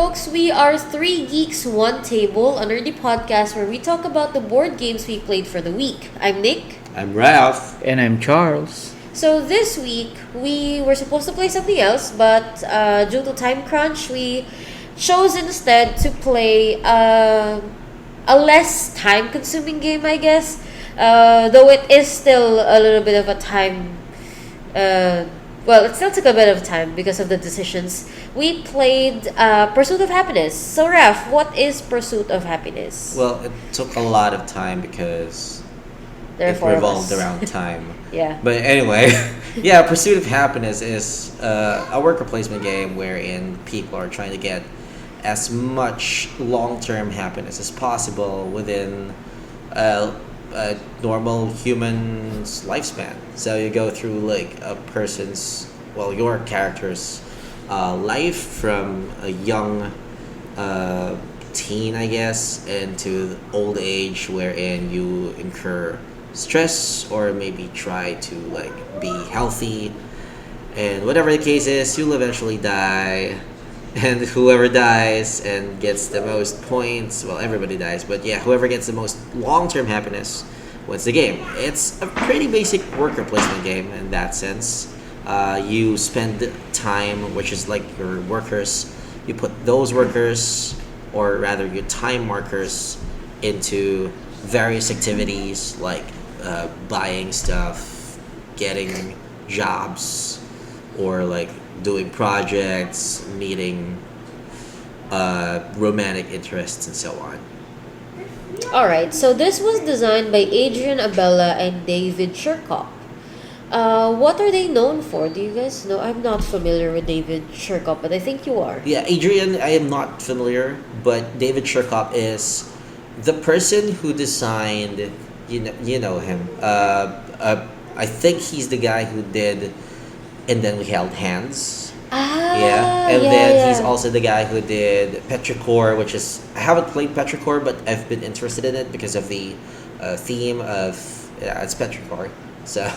folks. We are three geeks, one table, a nerdy podcast where we talk about the board games we played for the week. I'm Nick. I'm Ralph. And I'm Charles. So this week we were supposed to play something else, but due to time crunch, we chose instead to play a less time-consuming game, I guess. Though it is still a little bit of a time. Well, it still took a bit of time because of the decisions. We played Pursuit of Happiness. So, Raf, what is Pursuit of Happiness? Well, it took a lot of time because There are it four of revolved us. around time. Yeah. But anyway, yeah, Pursuit of Happiness is a worker placement game wherein people are trying to get as much long-term happiness as possible within a normal human's lifespan. So you go through like a person's, well, your character's life from a young teen, I guess, into old age, wherein you incur stress or maybe try to like be healthy, and whatever the case is, you'll eventually die. And whoever dies and gets the most points, well, everybody dies, but yeah, whoever gets the most long-term happiness wins the game. It's a pretty basic worker placement game in that sense. You spend time, which is like your workers. You put those workers, or rather your time markers, into various activities like buying stuff, getting jobs, or like doing projects, meeting romantic interests, and so on. Alright, so this was designed by Adrian Abella and David Sherkoff. What are they known for? Do you guys know? I'm not familiar with David Sherkoff, but I think you are. Yeah, Adrian, I am not familiar, but David Sherkoff is the person who designed. You know him. I think he's the guy who did And Then We Held Hands. Yeah, and then he's also the guy who did Petrichor, which is, I haven't played Petrichor, but I've been interested in it because of the theme of, yeah, it's Petrichor. So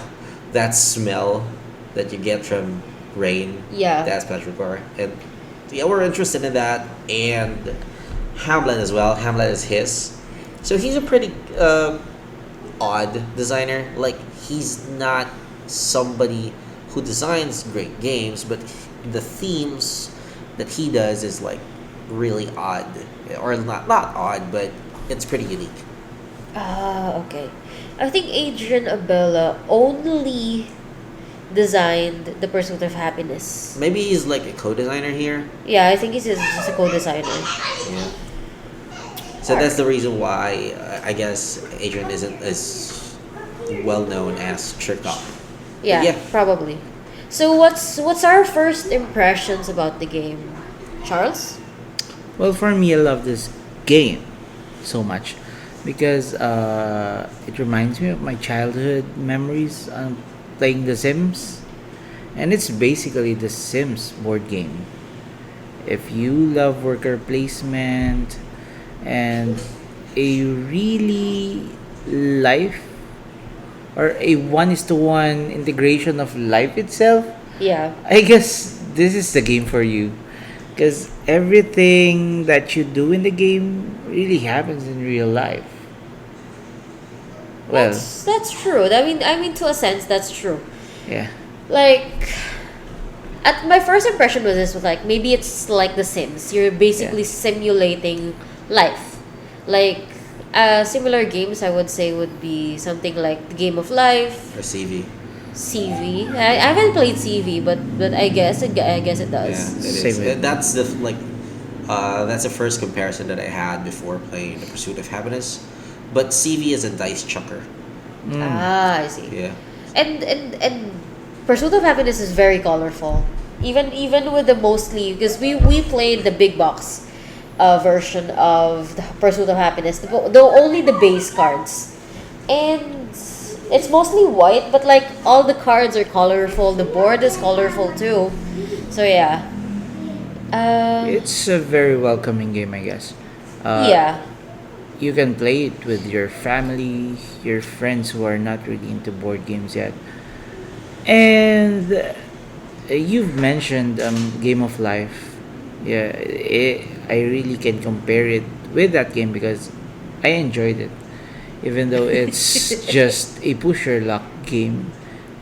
that smell that you get from rain, Yeah. that's Petrichor. And yeah, we're interested in that. And Hamlet as well. Hamlet is his. So he's a pretty odd designer. Like, he's not somebody who designs great games, but the themes that he does is like really odd, or not odd, but it's pretty unique. Okay. I think Adrian Abella only designed The Pursuit of Happiness. Maybe he's like a co-designer here. Yeah, I think he's just a co-designer. Yeah. So that's the reason why I guess Adrian isn't as well known as Cherkov. Yeah, Yeah. probably. So what's our first impressions about the game, Charles? Well, for me, I love this game so much because it reminds me of my childhood memories playing The Sims. And it's basically the Sims board game. If you love worker placement and a really life or a one-is-to-one integration of life itself, Yeah. I guess this is the game for you. Because everything that you do in the game really happens in real life. Well, That's true. I mean to a sense that's true. yeah. Like at my first impression was this was like maybe it's like The Sims. You're basically Yeah. simulating life. Like similar games I would say would be something like the Game of Life, Or CV. CV. I haven't played CV, but I guess it does. Yeah, it is. Same with- That's the like, that's the first comparison that I had before playing The Pursuit of Happiness. But CV is a dice chucker. I see. Yeah. And Pursuit of Happiness is very colorful. Even with the mostly because we played the big box version of the Pursuit of Happiness, though only the base cards, and it's mostly white, but like all the cards are colorful. The board is colorful too. So yeah. It's a very welcoming game, I guess. Yeah. You can play it with your family, your friends who are not really into board games yet. And you've mentioned Game of Life. Yeah, I really can compare it with that game because I enjoyed it, even though it's just a pusher luck game.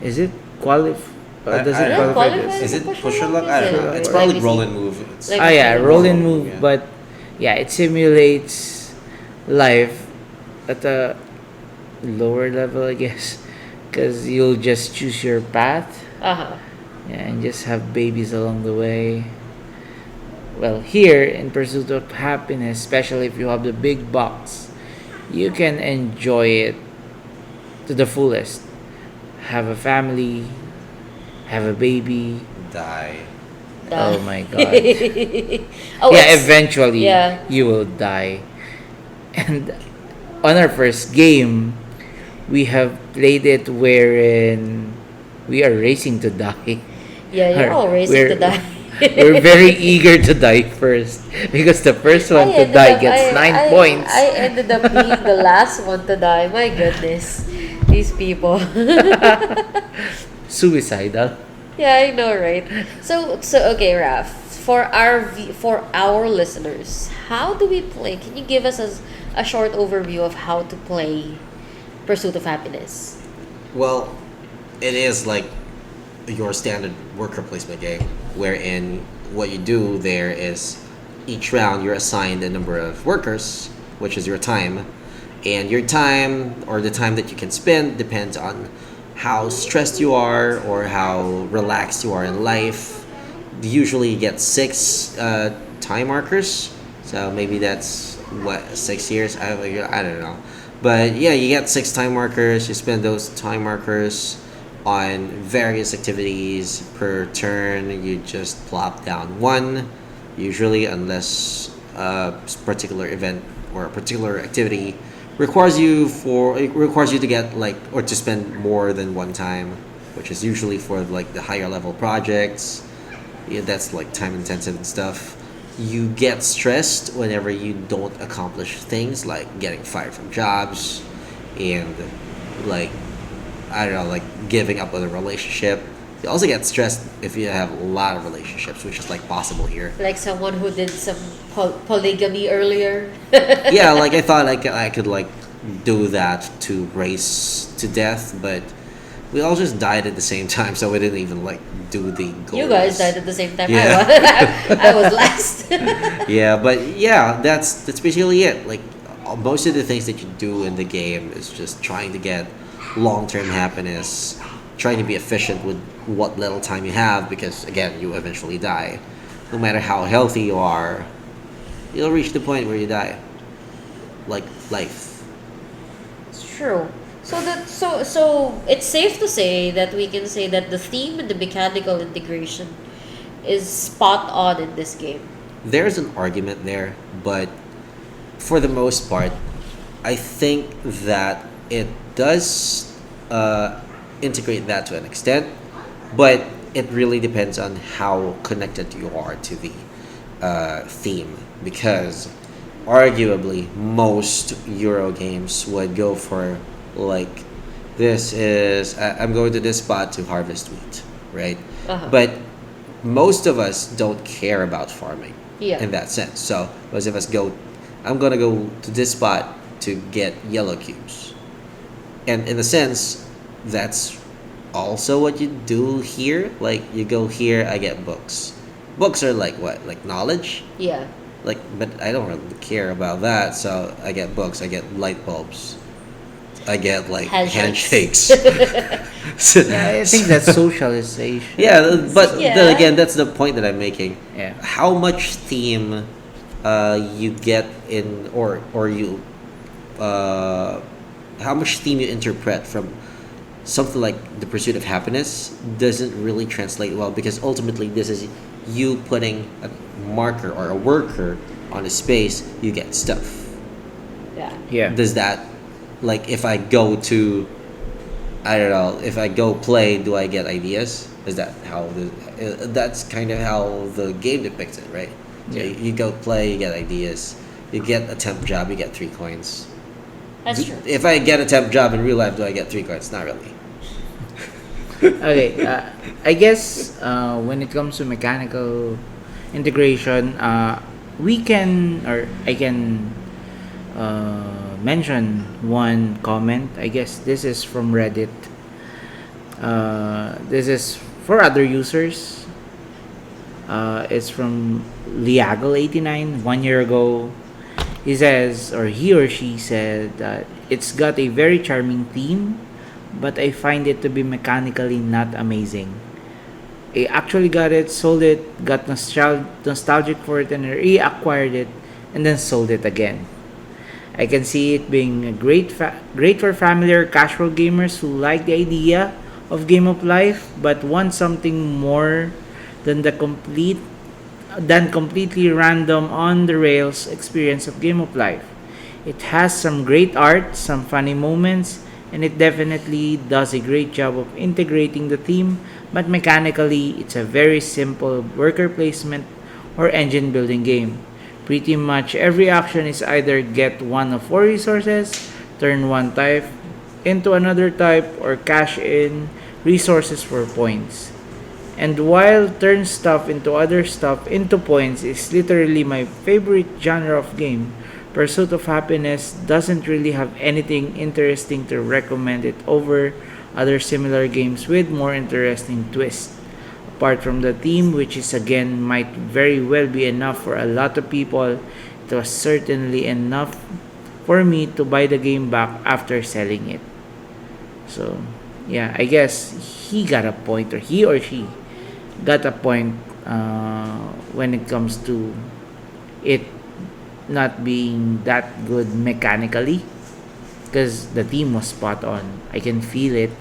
Is it does I it don't Yeah, know. qualify qualifies this? Is the it push pusher luck, luck? is I don't it? know. It's Or- Let probably me roll see. and move. Let Ah, me yeah, see. roll and Roll, move, yeah. but yeah, it simulates life at a lower level, I guess, because you'll just choose your path, Uh-huh. yeah, and just have babies along the way. Well, here in Pursuit of Happiness, especially if you have the big box, you can enjoy it to the fullest. Have a family, have a baby. Die. Oh Die. my god. Oh, Yeah, it's eventually yeah. you will die. And on our first game, we have played it wherein we are racing to die. Yeah, you're Or all racing to we're die. we're very eager to die first because the first I one to ended die up gets 9 I points. ended up being the last one to die. My goodness. These people. Suicidal. Yeah, I know, right? So okay, Raf. For our listeners, how do we play? Can you give us a short overview of how to play Pursuit of Happiness? Well, it is like your standard worker placement game, wherein what you do there is each round you're assigned a number of workers, which is your time, and your time or the time that you can spend depends on how stressed you are or how relaxed you are in life. Usually you get six time markers, so maybe that's what 6 years. I don't know, but yeah, you get six time markers. You spend those time markers on various activities per turn. You just plop down one, usually, unless a particular event or a particular activity requires you to get like or to spend more than one time, which is usually for like the higher level projects. Yeah, that's like time intensive and stuff. You get stressed whenever you don't accomplish things like getting fired from jobs and like I don't know, like giving up on a relationship. You also get stressed if you have a lot of relationships, which is like possible here. Like someone who did some polygamy earlier. Yeah, like I thought I could like do that to race to death, but we all just died at the same time, so we didn't even like do the goals. You guys died at the same time. Yeah. I was last. Yeah, but yeah, that's basically it. Like most of the things that you do in the game is just trying to get long-term happiness, trying to be efficient with what little time you have because again, you eventually die. No matter how healthy you are, you'll reach the point where you die. Like life. It's true. So it's safe to say that we can say that the theme and the mechanical integration is spot on in this game. There's an argument there, but for the most part, I think that it does integrate that to an extent, but it really depends on how connected you are to the theme. Because arguably, most Euro games would go for like I'm going to this spot to harvest wheat, right? Uh-huh. But most of us don't care about farming Yeah. in that sense. So most of us I'm gonna go to this spot to get yellow cubes, and in a sense, that's also what you do here. Like you go here, I get books. Books are like what, like knowledge. Yeah. Like, but I don't really care about that. So I get books. I get light bulbs. I get like handshakes. Yeah, I think that's socialization. Yeah, but Yeah. then again, that's the point that I'm making. Yeah. How much theme you get in, or you, how much theme you interpret from something like the pursuit of happiness doesn't really translate well because ultimately this is you putting a marker or a worker on a space, you get stuff. Yeah. Yeah. Does that, like, if I go to, I don't know, if I go play, do I get ideas? Is that how that's kind of how the game depicts it, right? So Yeah. you go play, you get ideas. You get a temp job, you get 3 coins. That's true. If I get a temp job in real life, do I get 3 coins? Not really. Okay, I guess when it comes to mechanical integration, we can, or I can mention one comment. I guess this is from Reddit. This is for other users. It's from Liagle89 1 year ago. He says, or he or she said, that it's got a very charming theme, but I find it to be mechanically not amazing. I actually got it, sold it, got nostalgic for it, and reacquired it, and then sold it again. I can see it being a great for familiar casual gamers who like the idea of game of life but want something more than the completely random on the rails experience of game of life. It has some great art, some funny moments, and it definitely does a great job of integrating the theme, but mechanically it's a very simple worker placement or engine building game. Pretty much every action is either get one of four resources, turn one type into another type, or cash in resources for points. And while turn stuff into other stuff into points is literally my favorite genre of game, Pursuit of Happiness doesn't really have anything interesting to recommend it over other similar games with more interesting twists. Apart from the theme, which is again might very well be enough for a lot of people, it was certainly enough for me to buy the game back after selling it. So, yeah, I guess he got a point, or he or she got a point when it comes to it not being that good mechanically, because the theme was spot on. I can feel it,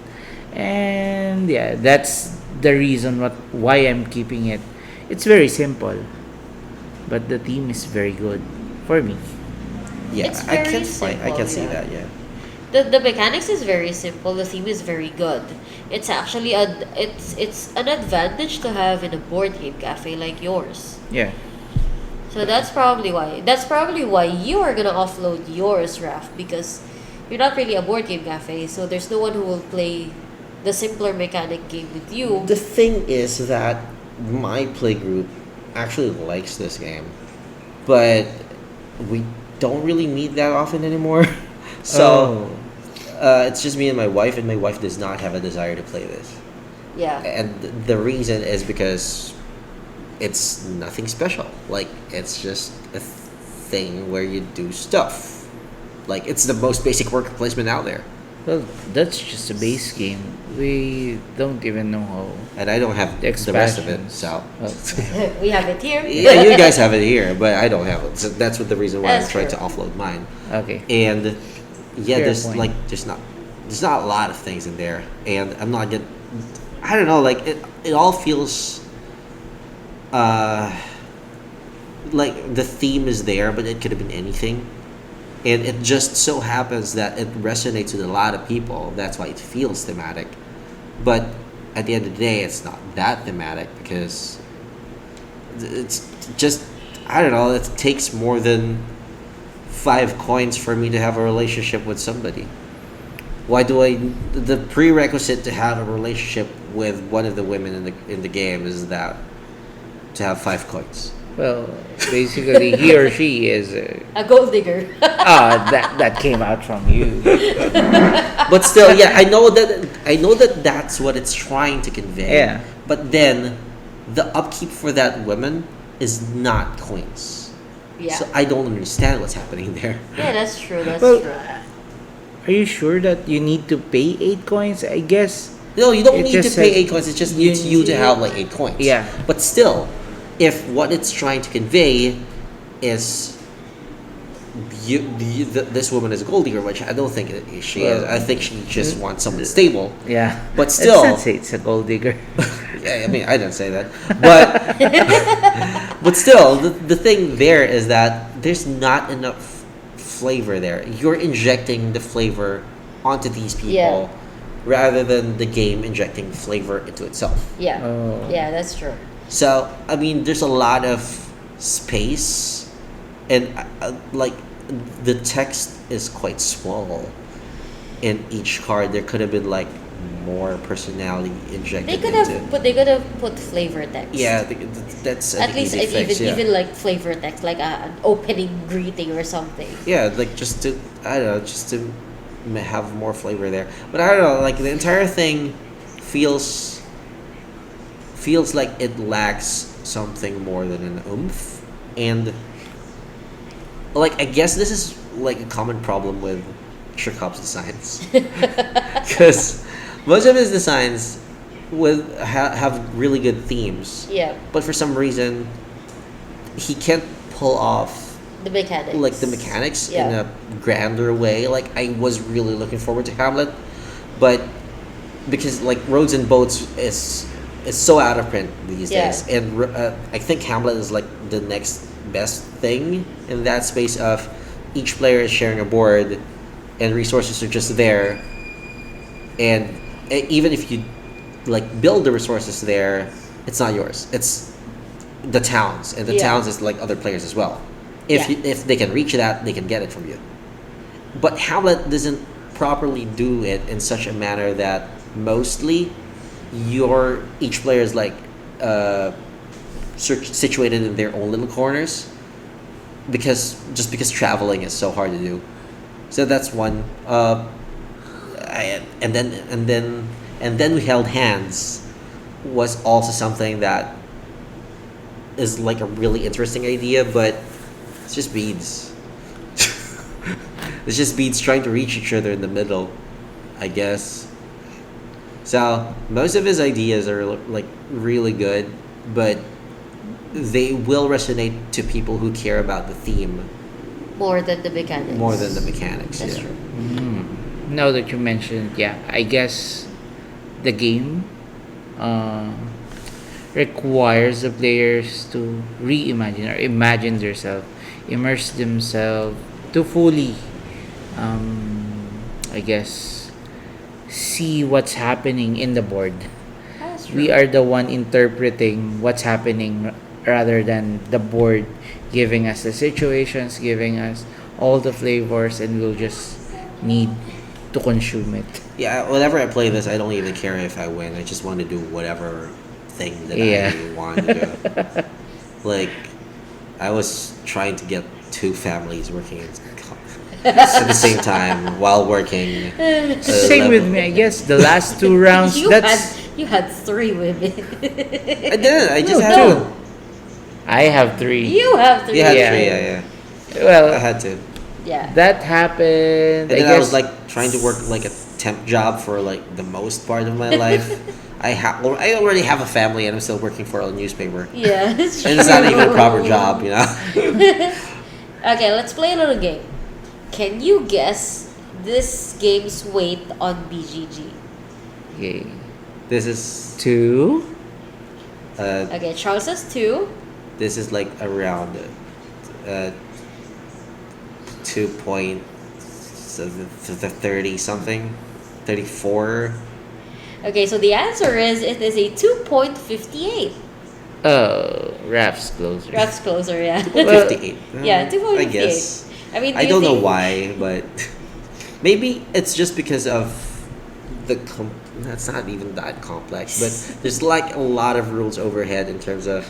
and yeah, that's the reason why I'm keeping it. It's very simple, but the theme is very good for me. Yeah, It's I very can find. I can simple, see yeah. that. Yeah. The mechanics is very simple. The theme is very good. It's actually it's an advantage to have in a board game cafe like yours. Yeah. So that's probably why. That's probably why you are gonna offload yours, Raf, because you're not really a board game cafe. So there's no one who will play the simpler mechanic game with you. The thing is that my play group actually likes this game, but we don't really meet that often anymore. So it's just me and my wife, and my wife does not have a desire to play this. Yeah. And the reason is because it's nothing special. Like, it's just a thing where you do stuff. Like, it's the most basic worker placement out there. Well, that's just a base game. We don't even know how. And I don't have The the rest of it, expansions. so. Oh. We have it here. Yeah, you guys have it here, but I don't have it. So that's what the reason why I'm That's trying to true. offload mine. Okay. And yeah, Fair there's point. like there's not a lot of things in there, and I'm not get. I don't know, like it all feels. Like the theme is there, but it could have been anything, and it just so happens that it resonates with a lot of people. That's why it feels thematic, but at the end of the day, it's not that thematic because it's just I don't know. It takes more than 5 coins for me to have a relationship with somebody. Why do I? The prerequisite to have a relationship with one of the women in the game is that to have 5 coins. Well, basically, he or she is. A gold digger. That came out from you. But still, yeah, I know that that's what it's trying to convey. Yeah. But then, the upkeep for that woman is not coins. Yeah. So I don't understand what's happening there. Yeah, that's true. That's Well, true. Are you sure that you need to pay 8 coins? I guess. No, you don't It need to just pay says 8 coins. It just needs you to have like 8 coins. Yeah. But still, if what it's trying to convey is this woman is a gold digger, which I don't think she is. I think she just wants someone stable. Yeah. But still- Let's not say it's a gold digger. Yeah, I mean, I didn't say that. But still, the thing there is that there's not enough flavor there. You're injecting the flavor onto these people Yeah. rather than the game injecting flavor into itself. Yeah. Oh. Yeah, that's true. So, I mean, there's a lot of space, and like the text is quite small in each card. There could have been like more personality They injected could into. have put they could have put flavor text. Yeah, that's At an least easy fix. even Yeah. even like flavor text, like an opening greeting or something. Yeah, like just to I don't know, just to have more flavor there. But I don't know, like the entire thing feels like it lacks something more than an oomph, and like I guess this is like a common problem with Shirkov's designs, because most of his designs have really good themes, Yeah, but for some reason he can't pull off the mechanics. like the mechanics in Yeah. a grander way. Like I was really looking forward to Hamlet, but because like Roads and Boats is so out of print these Yeah. days, and I think Hamlet is like the next best thing in that space of each player is sharing a board, and resources are just there, and even if you like build the resources there, it's not yours. It's the towns, and the Yeah. towns is like other players as well. If Yeah. if they can reach that, they can get it from you. But Hamlet doesn't properly do it in such a manner that mostly each player is like situated in their own little corners, because traveling is so hard to do. So that's one. And then we held hands was also something that is like a really interesting idea, but it's just beads. It's just beads trying to reach each other in the middle, I guess. So most of his ideas are like really good, but they will resonate to people who care about the theme More than the mechanics. more than the mechanics. That's Yeah. true. Now that you mentioned, yeah, I guess the game uh, requires the players to reimagine or imagine themselves, immerse themselves to fully, I guess, see what's happening in the board. That's true. We are the one interpreting what's happening rather than the board giving us the situations, giving us all the flavors, and we'll just need to consume it. Yeah, whenever I play this, I don't even care if I win. I just want to do whatever thing that Yeah. I want to do. Like, I was trying to get two families working at the same time while working. Same with me, I guess. The last two rounds, You had three women. I didn't. I just No, had two. to. I have three. You have three. You had Yeah. three, yeah. I Well, had to. Yeah. that happened. And I then guess I was like trying to work like a temp job for like the most part of my life. I already have a family and I'm still working for a newspaper. Yeah. It's And it's not even a true. proper job, you know. Okay, let's play a little game. Can you guess this game's weight on BGG? okay. This is 2. Okay, Charles says 2. this is like around 2.30 something, 34. Okay, so the answer is it is a 2.58. Oh, Raph's closer. That's closer, yeah. Well, 58. Yeah, 2.58. I guess. I mean, I do you don't know think- why, but maybe it's just because of the that's not even that complex, but there's like a lot of rules overhead in terms of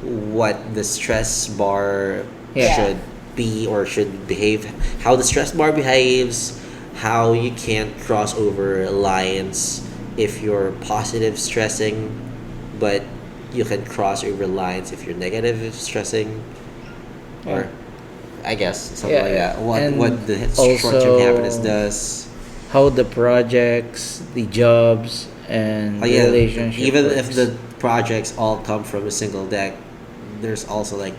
what the stress bar Yeah. should be or should behave, how the stress bar behaves, how you can't cross over lines if you're positive stressing, but you can cross over lines if you're negative stressing, or I guess something like Yeah, that. What and the also- short-term happiness does. How the projects, the jobs, and Oh, the yeah, relationship even works. if the projects all come from a single deck, there's also like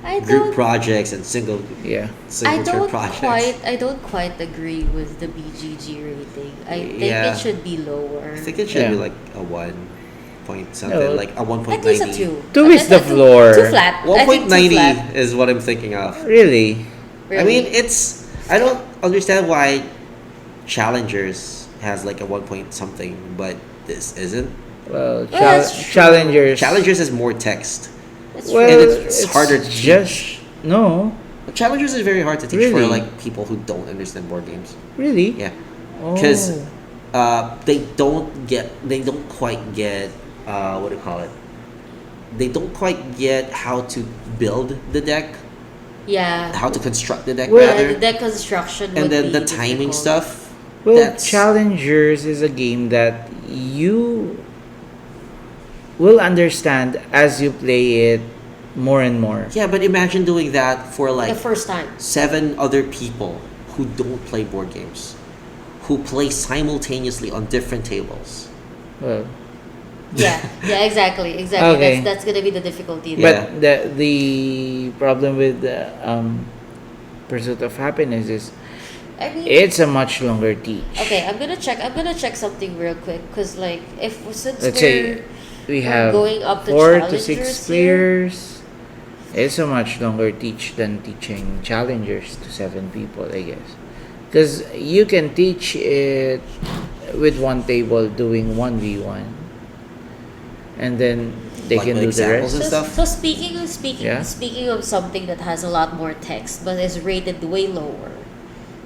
I group don't, projects and single Yeah. I turn don't projects. I don't quite agree with the BGG rating. I think Yeah. it should be lower. I think it should be Yeah. like a 1 point something, No, like a At least a 1.90. 2. Two is the floor. Too flat. I think too 1.90 flat. is what I'm thinking of. Really? I mean, Really. I don't understand why Challengers has like a 1 point something, but this isn't. Well, that's true. challengers. Challengers is more text. That's Well, And true. it's harder to just teach. no, Challengers is very hard to teach for Really? like people who don't understand board games. really. Yeah. Oh. Because they don't quite get what do you call it? They don't quite get how to build the deck, Yeah. how to construct the deck Well, Yeah, rather, the deck construction and would then be the timing difficult. stuff. Well, That's Challengers is a game that you will understand as you play it more and more. yeah, but imagine doing that for The like first time. 7 other people who don't play board games, who play simultaneously on different tables. Well, Yeah, yeah, exactly. Okay. That's gonna be the difficulty Yeah. there. but the problem with the Pursuit of Happiness is I mean, it's a much longer teach. okay, I'm gonna check. I'm gonna check something real quick, cause like if since Let's we're say we we're have going up to 4 to 6 challengers here. players. It's a much longer teach than teaching challengers to 7 people, I guess. Because you can teach it with one table doing 1v1, and then they Like can with do the examples rest. and stuff? So speaking Yeah. speaking of something that has a lot more text but is rated way lower,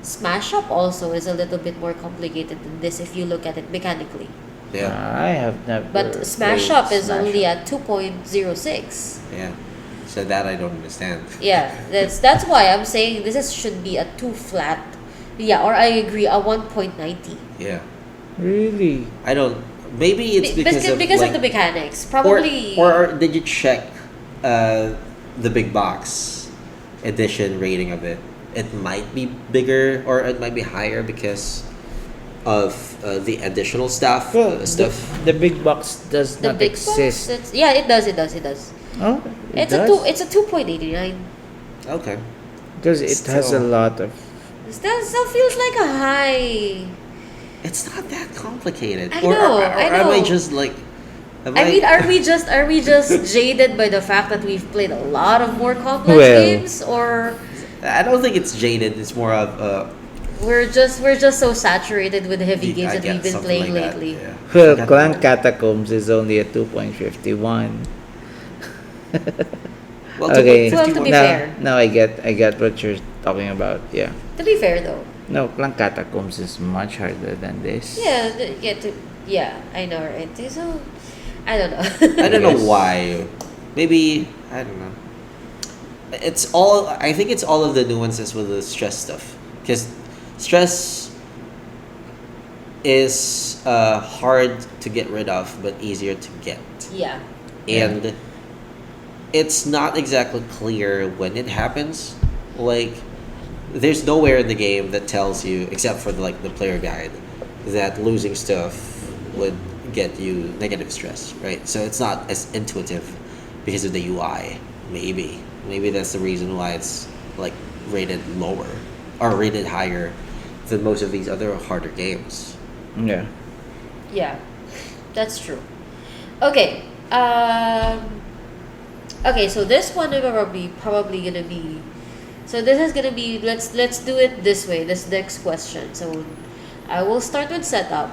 Smash Up also is a little bit more complicated than this if you look at it mechanically. Yeah, I have never. But Smash played Up is Smash only Up. at 2.06. yeah. So that I don't understand. Yeah, that's why I'm saying this is should be a 2 flat. Yeah, or I agree, a 1.90. Yeah, Really? I don't. Maybe it's because of because like, of the mechanics. or, Probably or did you check the big box edition rating of it? It might be bigger or it might be higher because of the additional stuff. Well, stuff. the big box does the not big exist. box. Yeah, it does. It does. It does. Oh, it It's does? a 2.89. Okay. Because it has a Still. lot of. Still feels like a high. It's not that complicated. I or, know, or, I am I know. just like? Am I mean, are we just jaded by the fact that we've played a lot of more complex Well. games, or I don't think it's jaded. It's more of we're just so saturated with heavy games I that we've guess been something playing like that, lately? yeah. Well, Forgot Clan the word. Catacombs is only a 2.51. Well, Okay. Well, to be now, fair. now I get what you're talking about. Yeah. To be fair, though, No, Clan Catacombs is much harder than this. yeah, I know, right? So, I don't know. I don't know Yes. why. Maybe I don't know. It's all. I think it's all of the nuances with the stress stuff. Because stress is hard to get rid of, but easier to get. Yeah, And it's not exactly clear when it happens. Like, there's nowhere in the game that tells you, except for the player guide, that losing stuff would get you negative stress, right? So it's not as intuitive because of the UI. Maybe that's the reason why it's like rated lower or rated higher than most of these other harder games. Yeah. yeah, that's true. Okay, okay. So this one is probably gonna be. So this is gonna be. Let's do it this way. This next question. So, I will start with setup.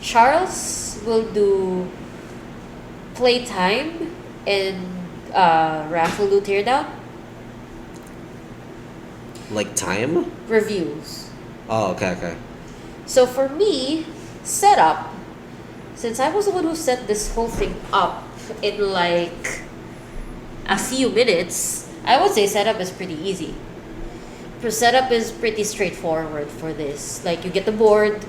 Charles will do playtime, and Raph will do teardown Like time? reviews. Oh, okay. So for me, setup, since I was the one who set this whole thing up in like a few minutes, I would say setup is pretty easy. So setup is pretty straightforward for this. Like you get the board,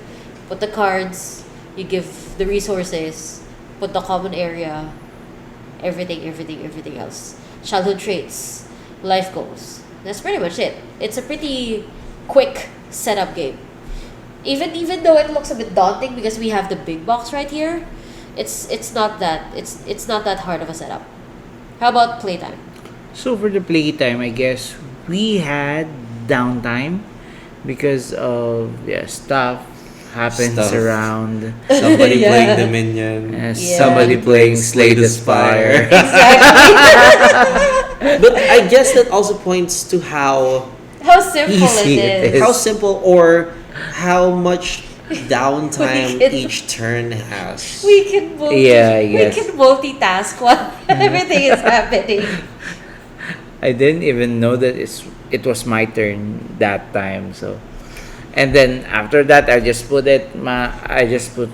put the cards, you give the resources, put the common area, everything else. Childhood traits, life goals. That's pretty much it. It's a pretty quick setup game. Even though it looks a bit daunting because we have the big box right here, it's not that hard of a setup. How about playtime? So for the playtime, I guess we had downtime because of stuff happens Stuff. around. Somebody Yeah. playing the minion. Yeah. Somebody playing Slay the Spire. Exactly. But I guess that also points to how How simple Easy it it is. how simple or how much downtime We can- each turn has. We can Yeah, I guess. we can multitask while everything is happening. I didn't even know that it was my turn that time. So, And then after that, I just put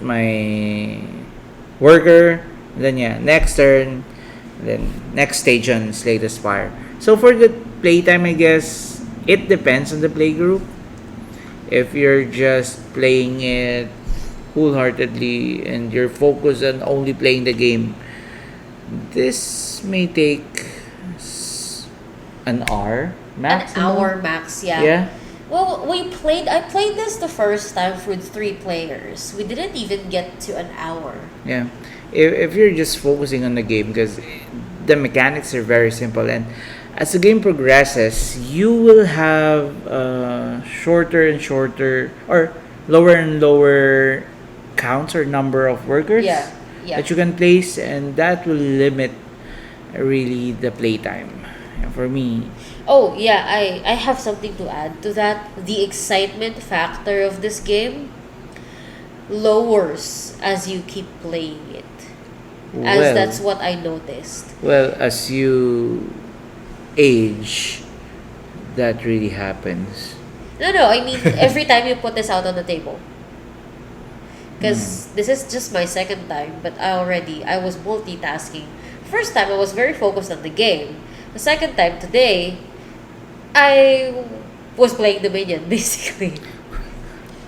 my worker. Then yeah, next turn. Then next stage on Slay the Spire. So for the playtime, I guess it depends on the play group. If you're just playing it wholeheartedly and you're focused on only playing the game, this may take an hour max. An hour max, yeah. Yeah. Well, I played this the first time with 3 players. We didn't even get to an hour. Yeah. If you're just focusing on the game, because the mechanics are very simple, and as the game progresses, you will have shorter and shorter, or lower and lower counts or number of workers Yeah, yeah. that you can place, and that will limit really the playtime. And for me, Oh, yeah, I have something to add to that. The excitement factor of this game lowers as you keep playing it. As well, that's what I noticed. as you age, that really happens. No, I mean every time you put this out on the table. Because this is just my second time, but I was multitasking. First time I was very focused on the game. The second time today, I was playing the minion basically.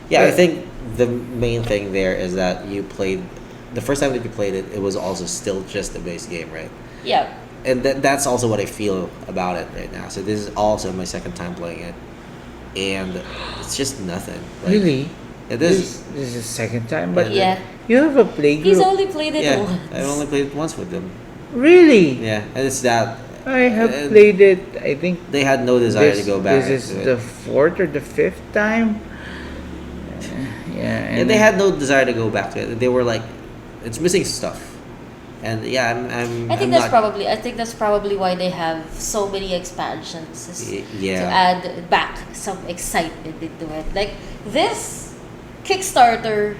Yeah, I Well- think the main thing there is that you played the first time that you played it. It was also still just the base game, right? Yeah. And that's also what I feel about it right now. So this is also my second time playing it, and it's just nothing. Like, Really? it is. This is second time, but Yeah. you have a play He's group. only played it Yeah, once. I've only played it once with them. Really? Yeah, and it's that I have and played it. I think they had no desire to go back. This is into the it. fourth or the fifth time. Yeah, And they had no desire to go back to it. They were like, it's missing stuff. And yeah, I think I'm that's not, probably why they have so many expansions is yeah. to add back some excitement into it. Like this Kickstarter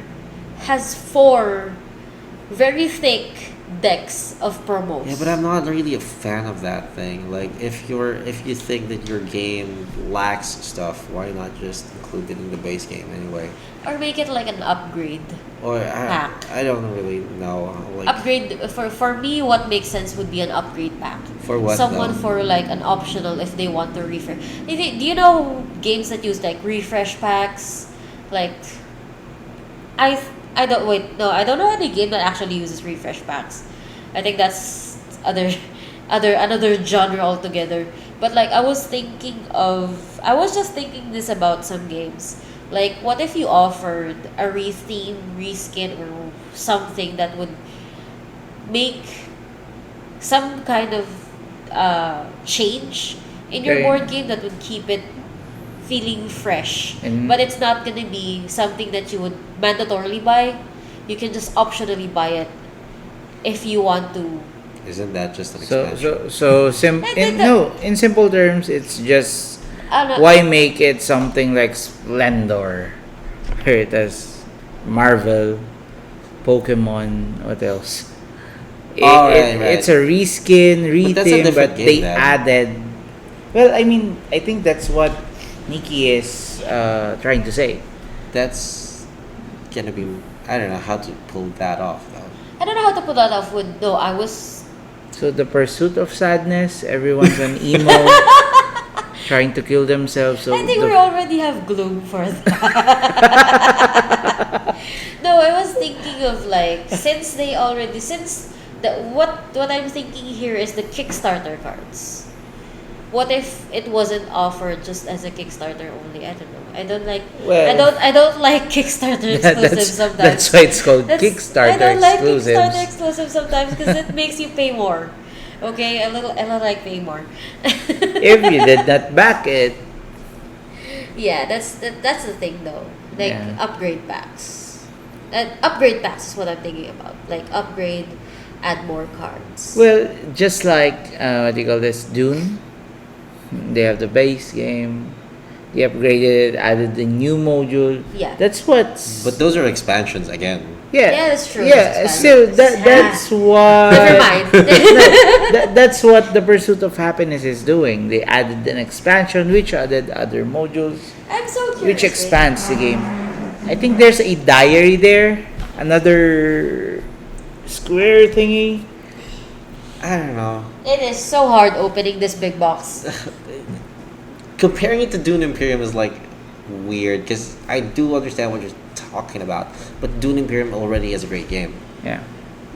has 4 very thick decks of promos. Yeah, but I'm not really a fan of that thing. Like, if you think that your game lacks stuff, why not just include it in the base game anyway? Or make it like an upgrade. Or Pack. I don't really know. Like, Upgrade for me, what makes sense would be an upgrade pack. For what, Someone though? for like an optional if they want to refresh. Do you know games that use like refresh packs? Like, I don't wait no I don't know any game that actually uses refresh packs. I think that's another genre altogether. But like I was just thinking this about some games. Like what if you offered a retheme, reskin, or something that would make some kind of change in your Okay. board game that would keep it feeling fresh. And- But it's not gonna be something that you would mandatorily buy. You can just optionally buy it if you want to. isn't that just an So expansion? I think that- in simple terms, it's just Ano, why make it something like Splendor, where it has Marvel, Pokemon, what else? Oh, right. It's a reskin, But that's a retheme, different but game they then. added. Well, I mean, I think that's what Nikki is trying to say. That's gonna be. I don't know how to pull that off though. I don't know how to put that off with. No, I was. So the pursuit of sadness, everyone's on emo, trying to kill themselves. So I think the- we already have gloom for that. No, I was thinking of like since what I'm thinking here is the Kickstarter cards. What if it wasn't offered just as a Kickstarter only? I don't know. I don't like. Well- I don't like Kickstarter exclusives sometimes. that's why it's called I Kickstarter don't like exclusives. Kickstarter exclusives sometimes because it makes you pay more. Okay, I don't like paying more. If you did not back it, Yeah, that's the thing though. Like Yeah. upgrade packs. Upgrade packs is what I'm thinking about. Like upgrade, add more cards. well, just like what do you call this, Dune. They have the base game. They upgraded, added the new module. Yeah. That's what's. But those are expansions again. Yeah, that's true. Yeah, It's still expensive. that's what. Never mind. That's what the Pursuit of Happiness is doing. They added an expansion which added other modules, I'm so curious. which expands the game. I think there's a diary there, another square thingy. I don't know. It is so hard opening this big box. Comparing it to Dune Imperium is like weird because I do understand what you're talking about, but Dune Imperium already is a great game. Yeah.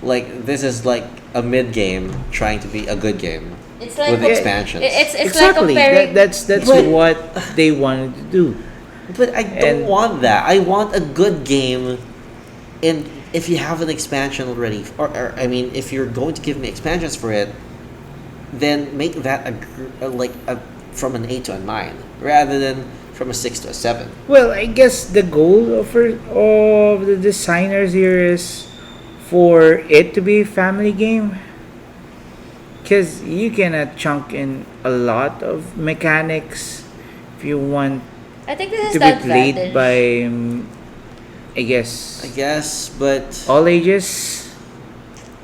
Like this is like a mid game trying to be a good game It's like with expansions. It's Exactly. like comparing. That's But- what they wanted to do. But I don't And- want that. I want a good game, and if you have an expansion already, or I mean, if you're going to give me expansions for it, then make that from an 8 to a 9 rather than from a 6 to a 7. Well, I guess the goal of the designers here is for it to be a family game. Because you cannot chunk in a lot of mechanics if you want I think this is to the be played advantage. by, I guess, I guess, but all ages,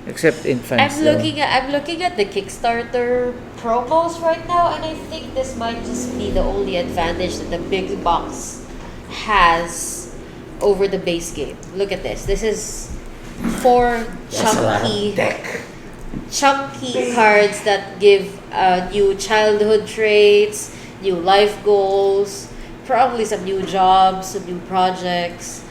except infants. though. I'm looking at the Kickstarter promos right now, and I think this might just be the only advantage that the big box has over the base game. Look at this. This is 4 chunky cards that give new childhood traits, new life goals, probably some new jobs, some new projects.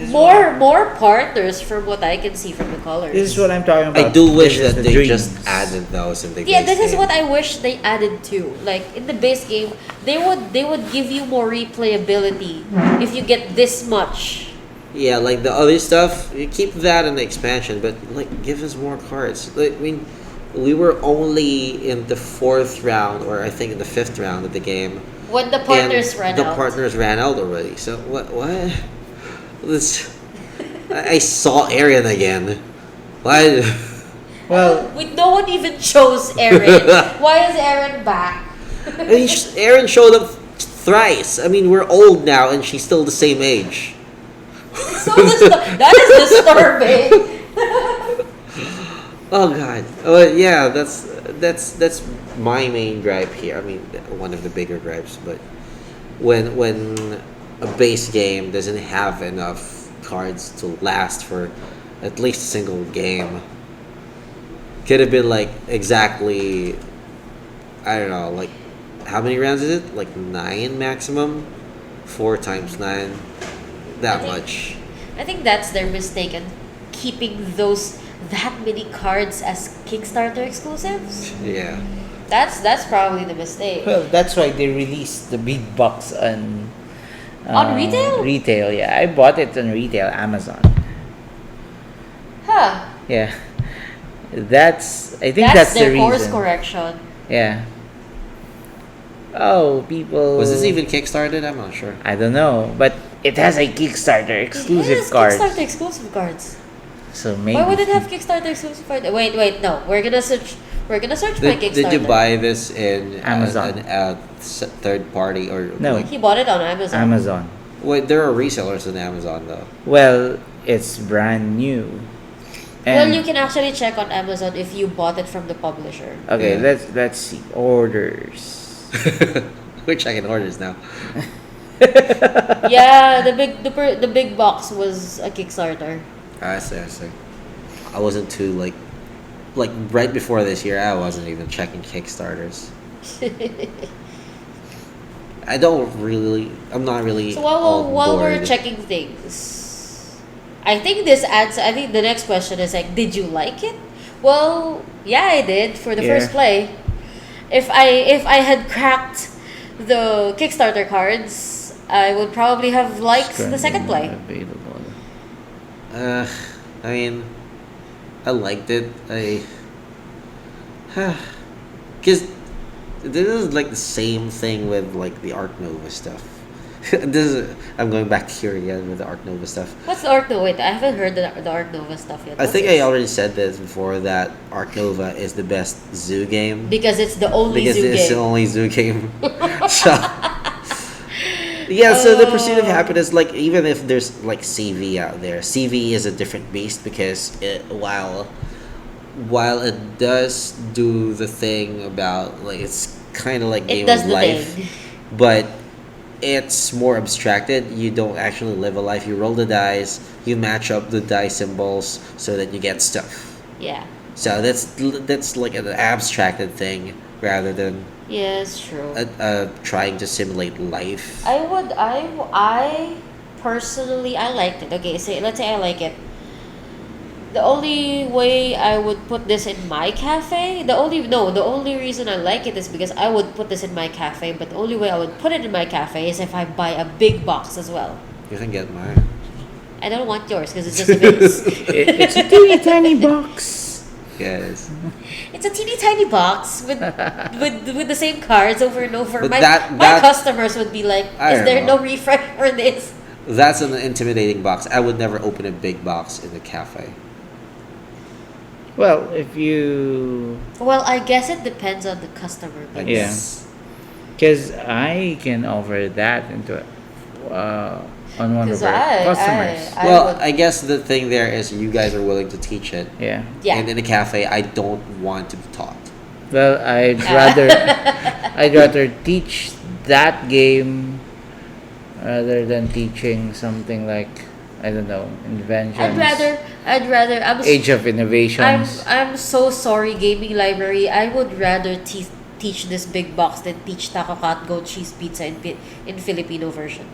More partners from what I can see from the colors. This is what I'm talking about. I do wish This is that the they dreams. just added those in the Yeah, base this is game. what I wish they added too. Like in the base game, they would give you more replayability if you get this much. Yeah, like the other stuff, you keep that in the expansion, but like give us more cards. Like, I mean, we were only in the 4th round, or I think in the 5th round of the game. When the partners and ran the out. partners ran out already. So what? This, I saw Aaron again. Why? Well, No one even chose Aaron. Why is Aaron back? I mean, Aaron showed up thrice. I mean, we're old now, and she's still the same age. That is disturbing. Oh God. Yeah, that's my main gripe here. I mean, one of the bigger gripes, but when a base game doesn't have enough cards to last for at least a single game, could have been like exactly, I don't know, like how many rounds is it? Like 9 maximum. 4 times 9, that much. I think that's their mistake in keeping that many cards as Kickstarter exclusives. Yeah. That's probably the mistake. well, that's why they released the big box on On retail? Retail, yeah. I bought it on retail, Amazon. Huh. Yeah. I think that's their the course reason. correction. Yeah. Oh, people. Was this even kickstarted? I'm not sure. I don't know, but it has a Kickstarter exclusive Yes, cards. Kickstarter exclusive cards. So maybe. Why would it have Kickstarter exclusive cards? Wait, no. We're gonna search by Kickstarter. Did you buy this in Amazon? third party or No. Like, He bought it on Amazon. Amazon? wait, there are resellers in Amazon though. Well, it's brand new. Well, And you can actually check on Amazon if you bought it from the publisher. okay, Yeah. let's see orders. We're checking orders now. Yeah, the big box was a Kickstarter. I see. I wasn't too like right before this year. I wasn't even checking Kickstarters. I'm not really. So all while we're bored. checking things, I think the next question is like, did you like it? Well, yeah, I did for the Yeah. first play. If I had cracked the Kickstarter cards, I would probably have liked the second play. Available. I mean, I liked it. Because this is like the same thing with like the Arc Nova stuff. I'm going back here again with the Arc Nova stuff. What's the Arc Nova? Wait, I haven't heard the Arc Nova stuff yet. I What's think this? I already said this before that Arc Nova is the best zoo game Because it's the only because zoo it's the game. only zoo game. So Yeah, so the pursuit of Oh. happiness, like even if there's like CV out there, CV is a different beast because while it does do the thing about like it's kind of like It game does of the life, thing. but it's more abstracted. You don't actually live a life. You roll the dice, you match up the die symbols so that you get stuff. Yeah. So that's like an abstracted thing rather than Yeah, it's true. trying to simulate life. I personally, I liked it. Okay, say, let's say I like it. The only way I would put this in my cafe, the only reason I like it is because I would put this in my cafe, but the only way I would put it in my cafe is if I buy a big box as well. You can get mine. I don't want yours because it's just a bit. It's a teeny tiny box. Yes. It's a teeny tiny box with the same cards over and over. But My that- customers would be like, I "Is don't there know. no refresh for this?" That's an intimidating box. I would never open a big box in a cafe. Well, if you, Well, I guess it depends on the customer base. Yeah. because I can offer that into on one of 'Cause our customers. Well, would- I guess the thing there is you guys are willing to teach it. Yeah. Yeah. And in a cafe, I don't want to be taught. Well, I'd rather teach that game rather than teaching something like, I don't know, inventions. I'd rather. Age of Innovations. I'm so sorry, gaming library. I would rather teach this big box than teach taco cat goat cheese pizza in Filipino version.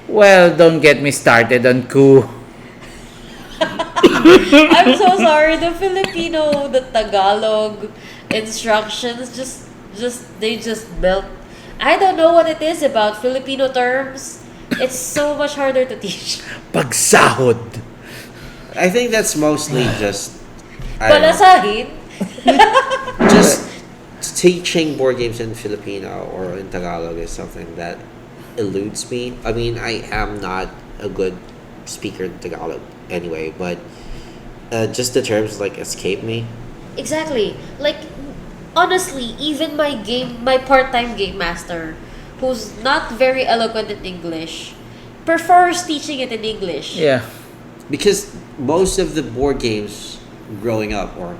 Well, don't get me started on coup. I'm so sorry. The Filipino, the Tagalog instructions they just melt. I don't know what it is about Filipino terms. It's so much harder to teach. Pagsahod. I think that's mostly just. I don't know, Palasahin. just teaching board games in Filipino or in Tagalog is something that eludes me. I mean, I am not a good speaker in Tagalog anyway, but just the terms like escape me. Exactly. Like, honestly, even my part-time game master, who's not very eloquent in English, prefers teaching it in English. Yeah. Because most of the board games growing up or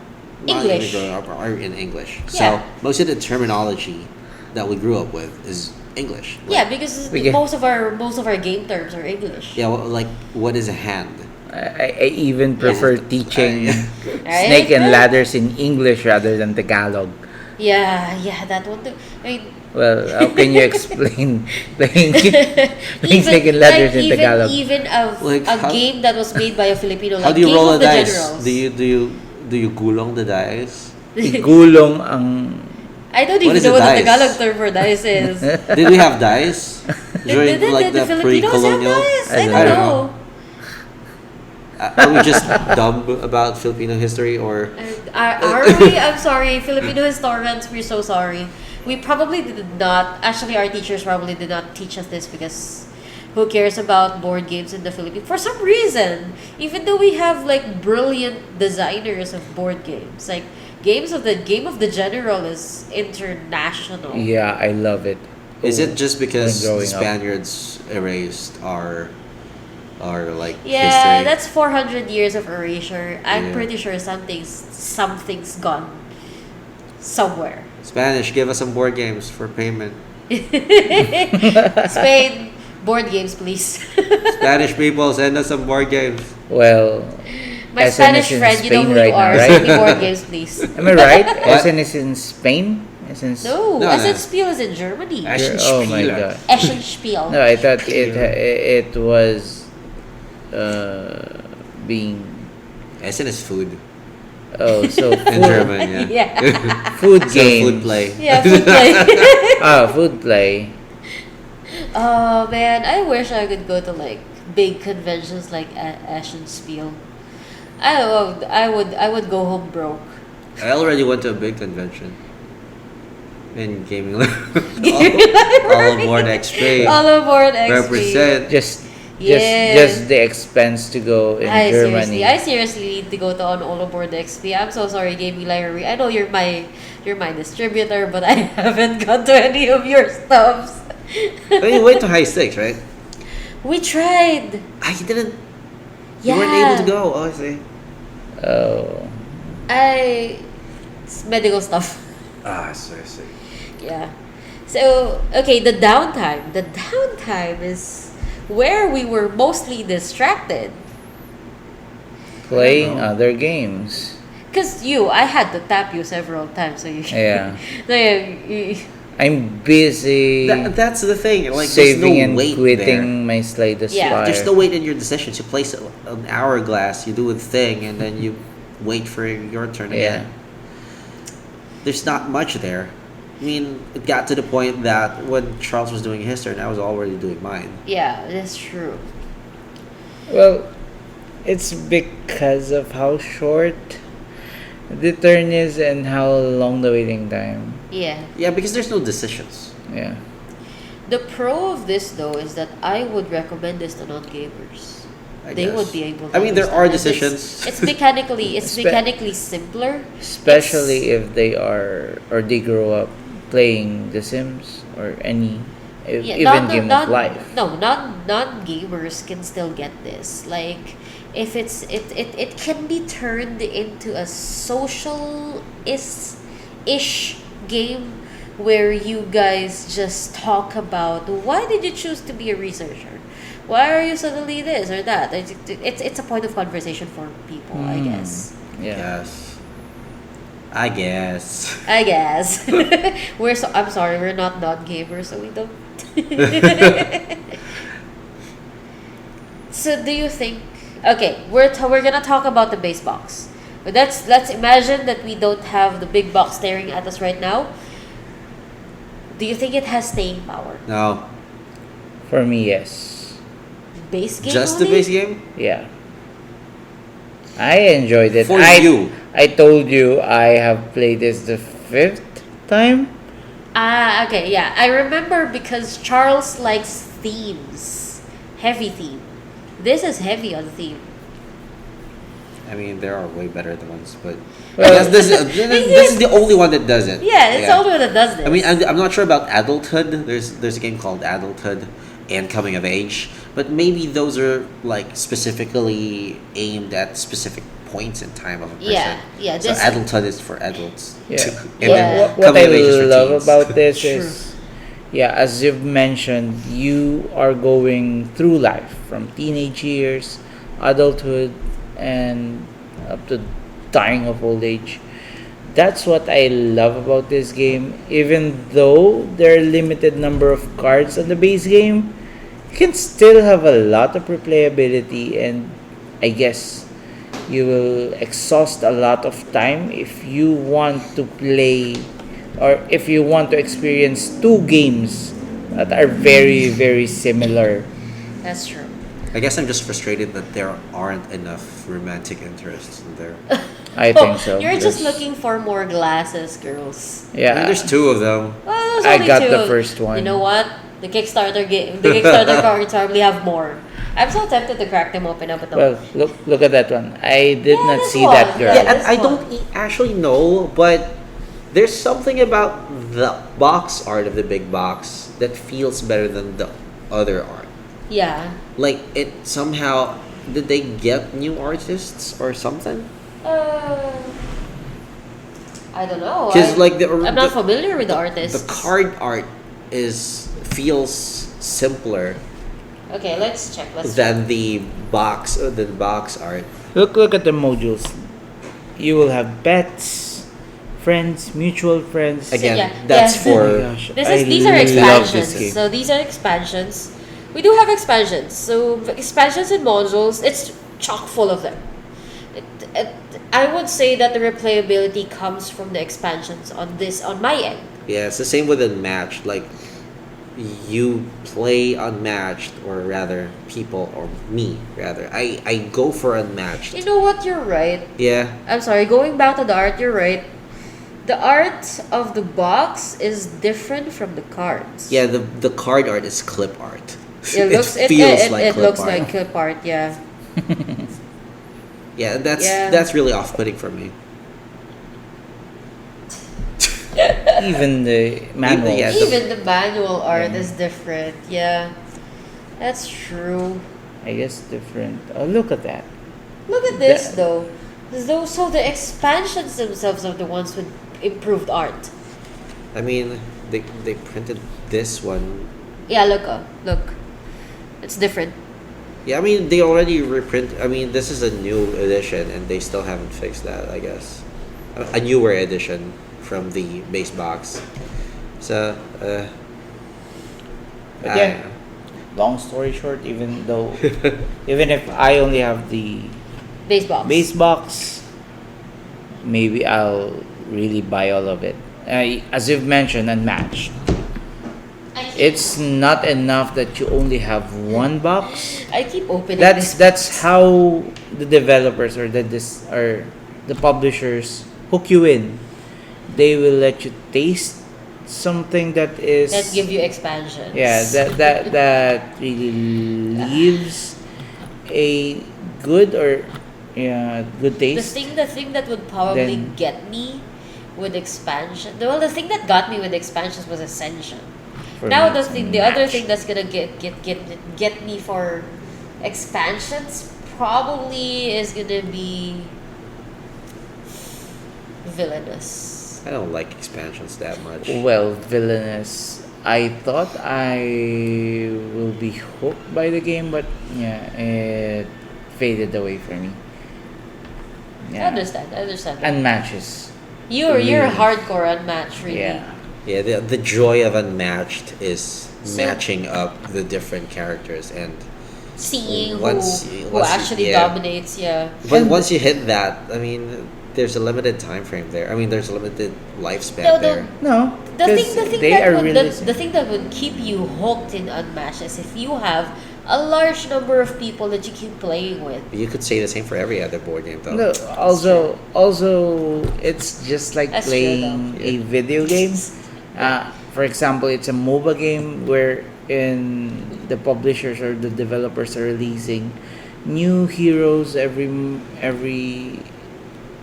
not even English. growing up are in English. Yeah. So most of the terminology that we grew up with is English. Yeah, because Okay. most of our game terms are English. Yeah, well, like what is a hand? I even prefer teaching Right? snake and ladders in English rather than Tagalog. Yeah, that one too. I mean, Well, how can you explain playing snake and ladders in Tagalog? even Like, a how- game that was made by a Filipino, like How do you Game roll of the the dice? Generals. Do you gulong the dice? Igulong ang I don't What even is know a what the dice? Tagalog term for dice is. Did we have dice during like the the Filipinos have pre-colonial? dice? I I don't don't know. know. Are we just dumb about Filipino history or? Are we? I'm sorry, Filipino historians. We're so sorry. We probably did not. Actually, our teachers probably did not teach us this because who cares about board games in the Philippines? For some reason, even though we have like brilliant designers of board games, like Game of the General is international. yeah, I love it. Is it just because When the growing up. Spaniards erased our like Yeah, history? that's 400 years of erasure. I'm Yeah. pretty sure something's gone somewhere. Spanish. Give us some board games for payment. Spain, board games, please. Spanish people, send us some board games. Well, My SN is Spanish in friend, you know Spain who right you are. now, right? Send me board games, please. Am I right? What? SN is in Spain? No, No, Essen no. Spiel is in Germany. Oh my god. Essen Spiel. No, I thought it was being Essen is food so in food, German. Yeah. Yeah. food So games. food play. Yeah, food play. Food play. Oh man, I wish I could go to like big conventions like Essen Spiel. I would go home broke. I already went to a big convention in gaming. all aboard XP. All aboard XP. Represent. Just Yes. just the expense to go in Germany. I seriously need to go to an all aboard XP. I'm so sorry, Gaming Library. I know you're my distributor, but I haven't gone to any of your stuffs. But you went to high stakes, right? We tried. I didn't. Yeah. You weren't able to go. Oh, I see. Oh. It's medical stuff. Ah, I see. I see. Yeah. So, okay, the downtime. The downtime is where we were mostly distracted. Playing know. other games. Because I had to tap you several times, so you. Yeah. So you I'm busy That's the thing. Like, saving there's no and weight quitting my Slay the Yeah. Spire. There's no weight in your decisions. You place an hourglass, you do a thing, and then you wait for your turn Yeah. again. There's not much there. I mean, it got to the point that when Charles was doing his turn, I was already doing mine. Yeah, that's true. Well, it's because of how short the turn is and how long the waiting time. Yeah. Yeah, because there's no decisions. Yeah. The pro of this though is that I would recommend this to non-gamers. I They guess. would be able to I mean, there are understand it. decisions. It's mechanically Spe- mechanically simpler. Especially if they are or they grow up playing The Sims or any even game of life. No, non gamers can still get this. Like if it can be turned into a social ish game where you guys just talk about why did you choose to be a researcher? Why are you suddenly this or that? It's a point of conversation for people, I guess. Yeah. Yes. I guess. I guess. I'm sorry, we're not non-gamers, so we don't. So do you think? Okay, we're gonna talk about the base box, but let's imagine that we don't have the big box staring at us right now. Do you think it has staying power? No. For me, yes. Base game Just the only? base game? Yeah. I enjoyed it. For you. I told you I have played this the 5th time. Ah, okay, yeah. I remember because Charles likes themes. Heavy theme. This is heavy on theme. I mean, there are way better ones, but Well- I guess this is the only one that does it. Yeah, it's the only one that does this. I mean, I'm not sure about adulthood. There's a game called Adulthood and Coming of Age, but maybe those are like specifically aimed at specific points in time of a person. Yeah, So this- adulthood is for adults. Yeah. And Yeah. then What Coming I of Age is for love teens. about this True. is, yeah, as you've mentioned, you are going through life from teenage years, adulthood, and up to dying of old age. That's what I love about this game. Even though there are limited number of cards on the base game, you can still have a lot of replayability, and I guess you will exhaust a lot of time if you want to play or if you want to experience two games that are very very similar. That's true. I guess I'm just frustrated that there aren't enough romantic interests in there. I think so. You're just There's- looking for more glasses, girls. I mean, Yeah. there's two of them. Well, there's I only got two. the first one. You know what? The Kickstarter cards probably have more. I'm so tempted to crack them open up at the Well, look at that one. I did Yeah, not this see one. that girl. Yeah, Yeah, and this I one. don't actually know, but there's something about the box art of the big box that feels better than the other art. Yeah. Like it somehow did they get new artists or something? I don't know. Because like I'm not familiar with the artists. The card art feels simpler Okay, let's check. than the box art. Look at the modules. You will have pets, friends, mutual friends. Again, yeah, that's yeah. Oh my for gosh, These are love expansions. this game. So these are expansions. We do have expansions. So expansions and modules, it's chock full of them. I would say that the replayability comes from the expansions on my end. Yeah, it's the same with Unmatched. Like, you play Unmatched, or rather, people, or me, rather. I go for Unmatched. You know what? You're right. Yeah. I'm sorry. Going back to the art, you're right. The art of the box is different from the cards. Yeah, the card art is clip art. It looks it feels like it clip looks art. like clip art. Yeah. Yeah, Yeah. that's really off-putting for me. Even the manuals. yeah, Even the manual art Yeah. is different. Yeah, that's true. I guess different. Oh, look at that. Look at this The- though. So the expansions themselves are the ones with improved art. I mean, they printed this one. Yeah, look. It's different. Yeah, I mean they already reprint. I mean this is a new edition, and they still haven't fixed that. I guess a newer edition from the base box. So, But I yeah, long story short, even if I only have the Base box. base box, maybe I'll really buy all of it. As you've mentioned, unmatched. It's not enough that you only have one box. I keep opening That's this. that's how the developers or the publishers hook you in. They will let you taste something that is That give you expansions. yeah that really leaves a good or yeah good The taste. thing that would probably Then- get me with expansion. Well, the thing that got me with expansions was Ascension. For Now me, the it's thing, the other Unmatched. thing that's gonna get me for expansions probably is gonna be Villainous. I don't like expansions that much. Well, Villainous. I thought I will be hooked by the game, but yeah, it faded away for me. I understand. I understand. that. And matches. You're really- hardcore unmatched, really. Yeah. Yeah, the joy of Unmatched is So- matching up the different characters, and Seeing Once- who once you- actually yeah. dominates, yeah. but And- once you hit that, I mean, there's a limited time frame there. I mean, there's a limited lifespan No, there. No, The 'cause thing they that are would releasing. the thing that would keep you hooked in Unmatched is if you have a large number of people that you keep playing with. You could say the same for every other board game, though. No, also, it's just like That's true, playing though. a video game. For example, it's a MOBA game wherein the publishers or the developers are releasing new heroes every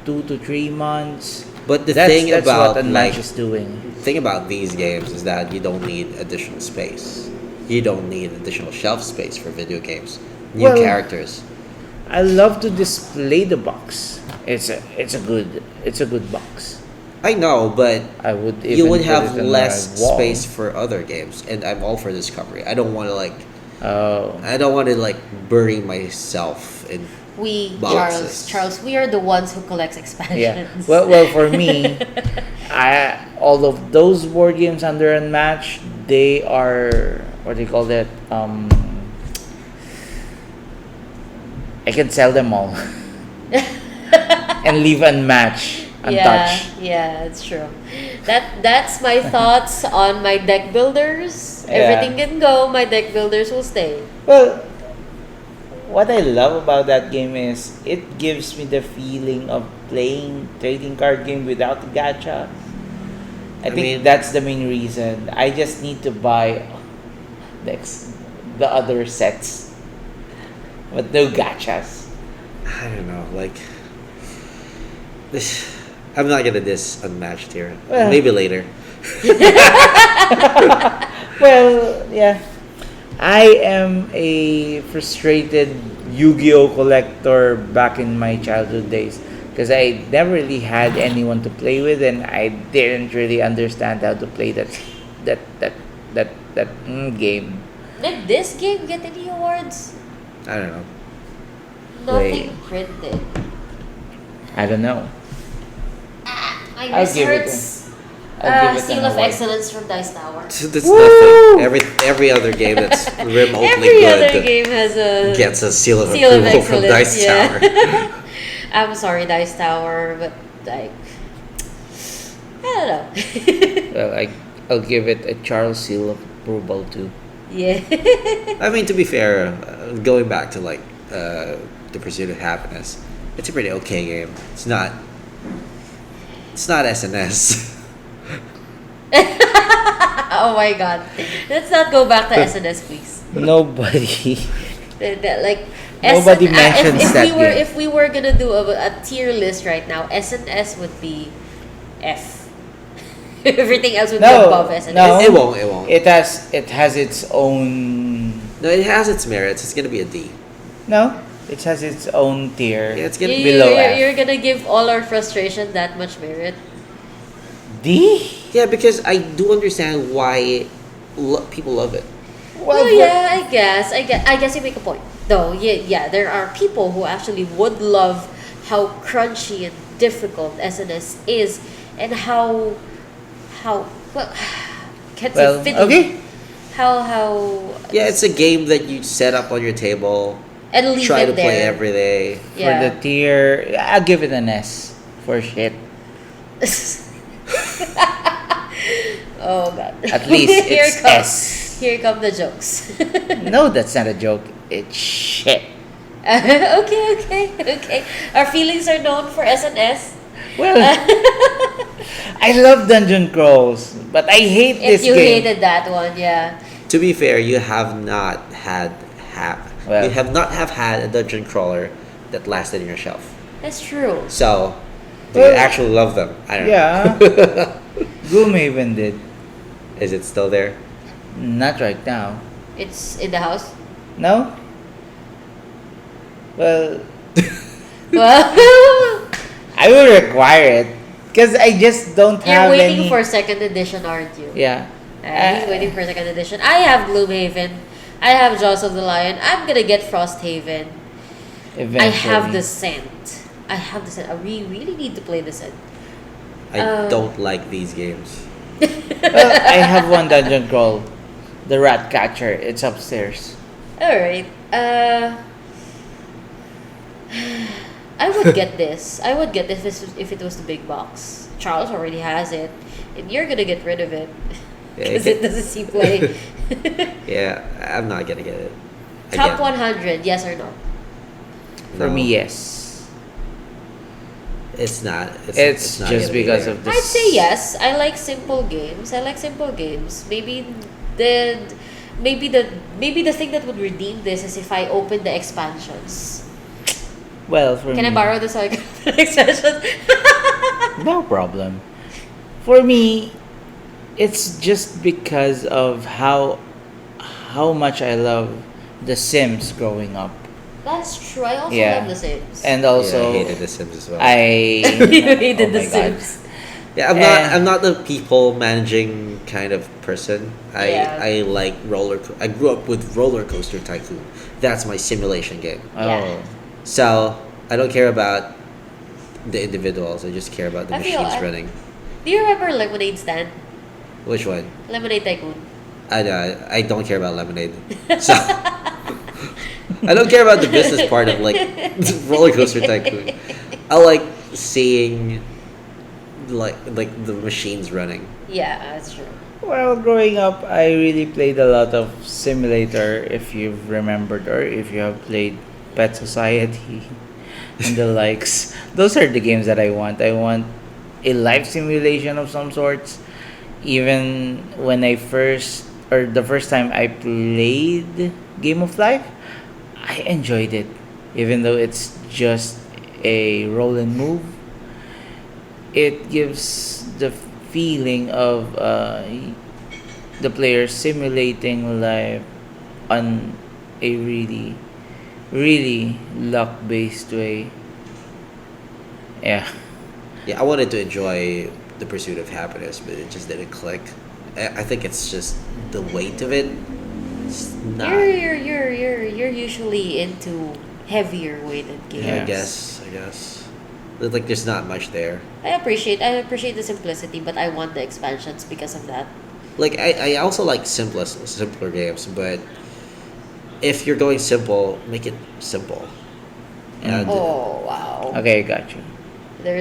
2 to 3 months. But the that's, thing that's about what Unmatched like is doing. thing about these games is that you don't need additional space. You don't need additional shelf space for video games. New Well- characters. I love to display the box. It's a good box. I know, but I would even you would put have it on less my wall. space for other games, and I'm all for discovery. I don't want to Oh. bury myself in. We Boxes. Charles, we are the ones who collects Yeah. expansions. Well, for me, all of those board games under Unmatched, they are what do you call that? I can sell them all and leave Unmatched untouched. Yeah, it's true. That's my thoughts on my deck builders. Yeah. Everything can go, my deck builders will stay. Well, what I love about that game is it gives me the feeling of playing trading card game without the gacha. I think mean- that's the main reason. I just need to buy the other sets, but no gachas. I don't know, like this. I'm not gonna diss Unmatched here. Well- Maybe later. Well, yeah. I am a frustrated Yu-Gi-Oh collector back in my childhood days because I never really had anyone to play with, and I didn't really understand how to play that game. Did this game get any awards? I don't know. Nothing printed. I don't know. My I'll wrist give it hurts. I'll give it Seal an of award. Excellence from Dice Tower. That's Woo! nothing. Every other game that's remotely Every good other game has a gets a seal of seal of approval from excellence. Dice Tower. Yeah. I'm sorry, Dice Tower, but like, I don't know. Well, I'll give it a Charles seal of approval too. Yeah. I mean, to be fair, going back to the Pursuit of Happiness, it's a pretty okay game. It's not SNS. Oh my god. Let's not go back to SNS, please. Nobody. Like Nobody mentions if that we were game. if we were gonna do a tier list right now, SNS would be F. Everything else would be No, above SNS. no. It won't. It won't. It has its own. No, it has its merits. It's gonna be a D. No, it has its own tier. Yeah, it's You, gonna be below F. you're gonna give all our frustration that much merit. D. Yeah, because I do understand why people love it. Well, yeah, I guess you make a point. Though, yeah, there are people who actually would love how crunchy and difficult SNS is, and how well can't say Well, fitting. okay. How Yeah, it's a game that you set up on your table, and leave try it to there. play every day. For Yeah. the tier, I'll give it an S for shit. Oh god. At least Here it's comes. S. Here come the jokes. No, that's not a joke. It's shit. Okay. Our feelings are known for SNS. Well, I love dungeon crawls, but I hate If this you game. hated that one, yeah. To be fair, you have not had Well. you have not have had a dungeon crawler that lasted in your shelf. That's true. So, do Well, you actually love them? I don't Yeah. know. Gloomhaven did. Is it still there? Not right now. It's in the house. No? Well, Well, I will require it because I just don't you're have waiting any. for second edition, aren't you? Yeah. He's waiting for second edition. I have Gloomhaven. I have Jaws of the Lion. I'm gonna get Frosthaven. Eventually. I have the Scent. We really need to play the Scent. I don't like these games. Well, I have one dungeon crawl, the Rat Catcher. It's upstairs. Alright. I would get this. I would get this if it was the big box. Charles already has it, and you're gonna get rid of it Yeah, because it doesn't see play. Yeah, I'm not gonna get it. Top Again, 100, yes or no? For no, me, yes. it's not. It's not just gonna be because there. of this. I'd say yes. I like simple games. Maybe the maybe the thing that would redeem this is if I open the expansions. Well, for Can me, I borrow this so I can open the expansions? no problem. For me, it's just because of how much I love The Sims growing up, That's true. I also Yeah. love The Sims. and Yeah, I also hated The Sims as well. I You hated oh The my God. Sims. Yeah, I'm not the people managing kind of person. Yeah. I like I grew up with Roller Coaster Tycoon. That's my simulation game. Oh, Yeah. So I don't care about the individuals. I just care about the I feel- machines I- running. Do you remember Lemonade Stand? Which one? Lemonade Tycoon. I don't care about Lemonade. So I don't care about the business part of like Roller Coaster Tycoon. I like seeing like the machines running. Yeah, that's true. well, growing up, I really played a lot of simulator. If you've remembered, or if you have played Pet Society and the likes, those are the games that I want. I want a life simulation of some sorts. Even when the first time I played Game of Life, I enjoyed it, even though it's just a roll and move. It gives the feeling of the player simulating life on a really, really luck based way. Yeah. Yeah, I wanted to enjoy the pursuit of happiness, but it just didn't click. I think it's just the weight of it. It's not. You're usually into heavier weighted games. Yeah, Yes. I guess. But, like, there's not much there. I appreciate the simplicity, but I want the expansions because of that. Like I also like simpler games, but if you're going simple, make it simple. And Oh wow. Okay, got you.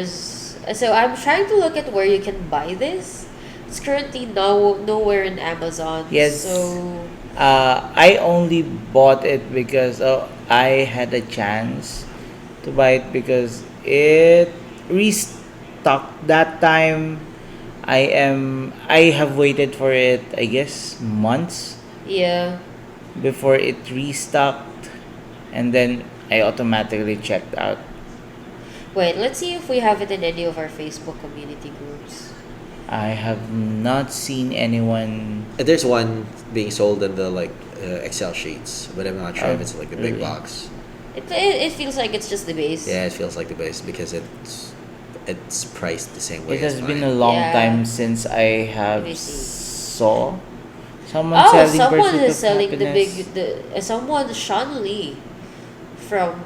So I'm trying to look at where you can buy this. It's currently nowhere in Amazon. Yes. So I only bought it because I had a chance to buy it because it restocked that time. I have waited for it, I guess, months yeah. before it restocked, and then I automatically checked out. Wait, let's see if we have it in any of our Facebook community groups. I have not seen anyone. There's one being sold in the like Excel sheets, but I'm not sure if Oh, it's like the big really? box. It feels like it's just the base. Yeah, it feels like the base because it's priced the same way It as has been mine. a long Yeah. time since I Let have me see. saw someone Oh, selling someone Pursuit is of selling Happiness. someone Sean Lee from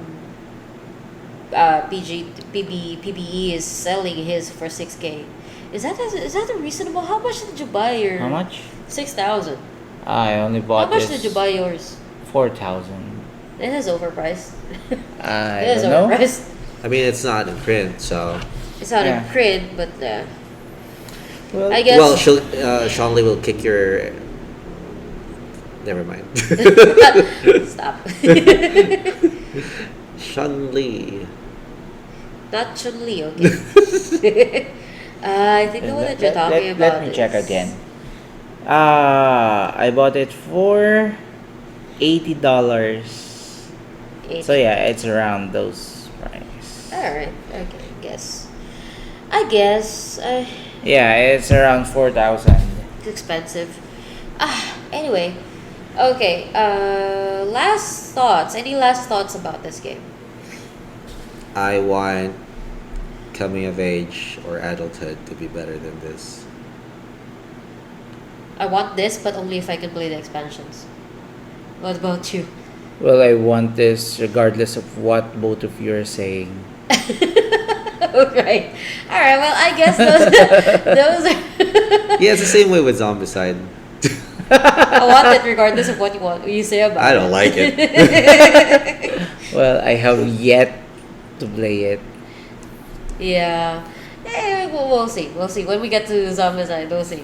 PBE is selling his for 6K. Is that a reasonable? How much did you buy your How much? 6,000? I only How bought much this did you buy yours? 4,000. It is overpriced. I It is don't know. overpriced. I mean, it's not in print, so It's not Yeah. in print, but Well, I guess. well, Sean Lee will kick your. Never mind. Stop. Sean Lee. Not Chun Li, okay. I think the one that you're talking about. let me check is again. I bought it for $80. So yeah, it's around those price. All right. Okay. I guess. Yeah, it's around 4,000. It's expensive. Anyway. Okay. Last thoughts. Any last thoughts about this game? I want coming of age or adulthood to be better than this. I want this, but only if I can play the expansions. What about you? Well, I want this regardless of what both of you are saying. Right. All right. Well, I guess those are. Yeah, it's the same way with Zombicide. I want it regardless of what you say about I don't like it. Well, I have yet to play it. Yeah. We'll see. We'll see. When we get to Zombicide, we'll see.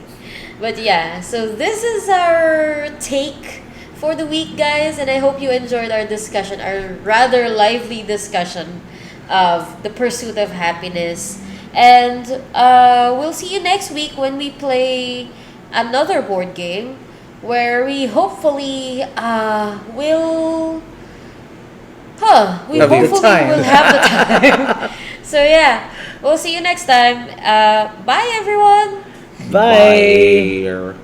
But yeah, so this is our take for the week, guys, and I hope you enjoyed our discussion, our rather lively discussion of the pursuit of happiness. And we'll see you next week when we play another board game where we hopefully will. We Have a good hopefully time. will have the time. So yeah, we'll see you next time. Bye everyone. Bye. Bye.